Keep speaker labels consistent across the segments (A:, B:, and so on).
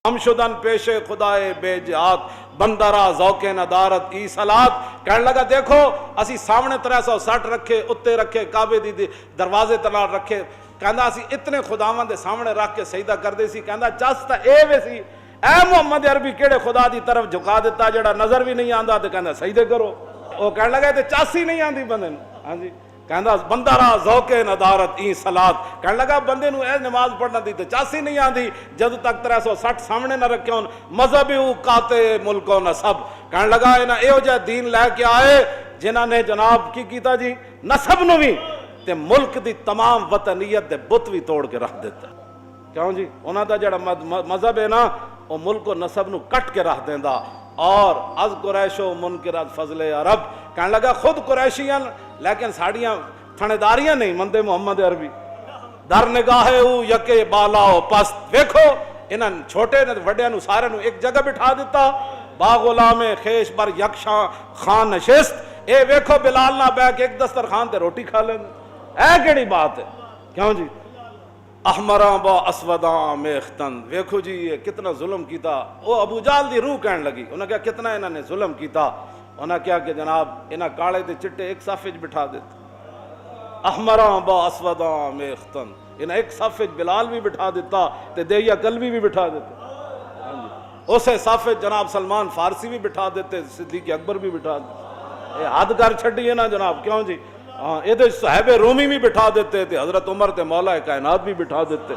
A: ہمشدن پیش خدائے بے جہات بندرا ذوق ندارت ای صلات. کہنے لگا دیکھو اسی سامنے 360 رکھے اتنے رکھے کعبے دی دروازے تلال رکھے. کہندا اسی اتنے خداواں دے سامنے رکھ کے سجدہ کردے سی. کہندا چس تا اے وے سی اے محمد عربی کیڑے خدا دی طرف جھکا دیتا جڑا نظر بھی نہیں آندا تے کہندا سجدے کرو. وہ کہنے لگا تے چس ہی نہیں آندی بندے نوں. ہاں جی کہندا بندہ را ذوق ندارت ای صلات. کہنے لگا بندے نوں اے نماز پڑھنا دی تے چس ہی نہیں آندی جد تک 360 سامنے نہ رکھے ہون. مذہب او قاتے ملک و نسب. کہنے لگا انہاں ایہو جہا دین لے کے آئے جنہاں نے جناب کی کیتا جی نسب نو بھی تے ملک دی تمام وطنیت دے بت بھی توڑ کے رکھ دیتا. کیوں جی انہاں دا جڑا مذہب ہے نا وہ ملک و نسب نو کٹ کے رکھ دیندا. اور از قریش و منکرات فضل عرب. کہنے لگا خود قریشیاں لیکن ساڑیاں تھنداریاں نہیں مندے محمد عربی. در نگاہ او یکے بالا و پست. ویکھو انہاں چھوٹے نے وڈیاں نو سارے نو ایک جگہ بٹھا دیتا. با غلام خیش بر یکشاں خان نشست. اے ویکھو بلال نہ بیٹھ کے ایک دسترخوان تے روٹی کھا لیں. اے کیڑی بات ہے. کیوں جی احمراں با اسوداں میختن. ویکھو جی یہ کتنا ظلم کیتا. وہ ابو جہل دی روح کہنے لگی. انہاں کہا کتنا انہاں نے ظلم کیتا. انہاں کہا کہ جناب انہاں کالے تے چٹے ایک صف وچ بٹھا دیتے. احمراں با اسوداں میختن. انہاں ایک صف وچ بلال بھی بٹھا دیتا تے دہیا کلبی بھی بٹھا دیتے. اسے صف وچ جناب سلمان فارسی بھی بٹھا دیتے صدیق اکبر بھی بٹھا دیتے. یہ حد کر چھڈی ہے نا جناب. کیوں جی ہاں یہ صحابہ رومی بھی بٹھا دیتے تھے. حضرت عمر تے مولا کائنات بھی بٹھا دیتے.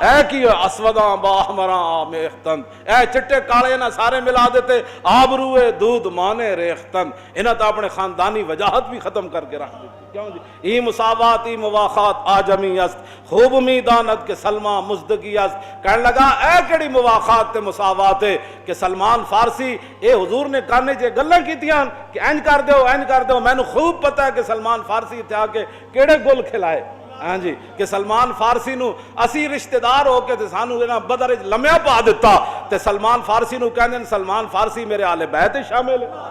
A: اے کی اسوداں با احمراں میختن. اے چٹے کالے نہ سارے ملا دیتے. آبروئے دودھ مانے ریختن. انہاں تو اپنے خاندانی وجاہت بھی ختم کر کے رکھ دیتی. کیوں جی ای مساوات ای مواخات آجمی است خوب می داند کہ سلمان مزدگی است. کہنے لگا اے کڑی مواخات تے مساوات ہے کہ سلمان فارسی اے حضور نے کانے جے گلاں کیتیاں کہ اینج کر دیو اینج کر دیو. میں نے خوب پتہ ہے کہ سلمان فارسی تے آ کے کیڑے گل کھلائے. ہاں جی کہ سلمان فارسی نو اسی رشتہ دار ہو کے تے سانو انہاں بدر وچ لمیا پا دیتا تے سلمان فارسی نو کہندے سلمان فارسی میرے آل بیت شامل ہے.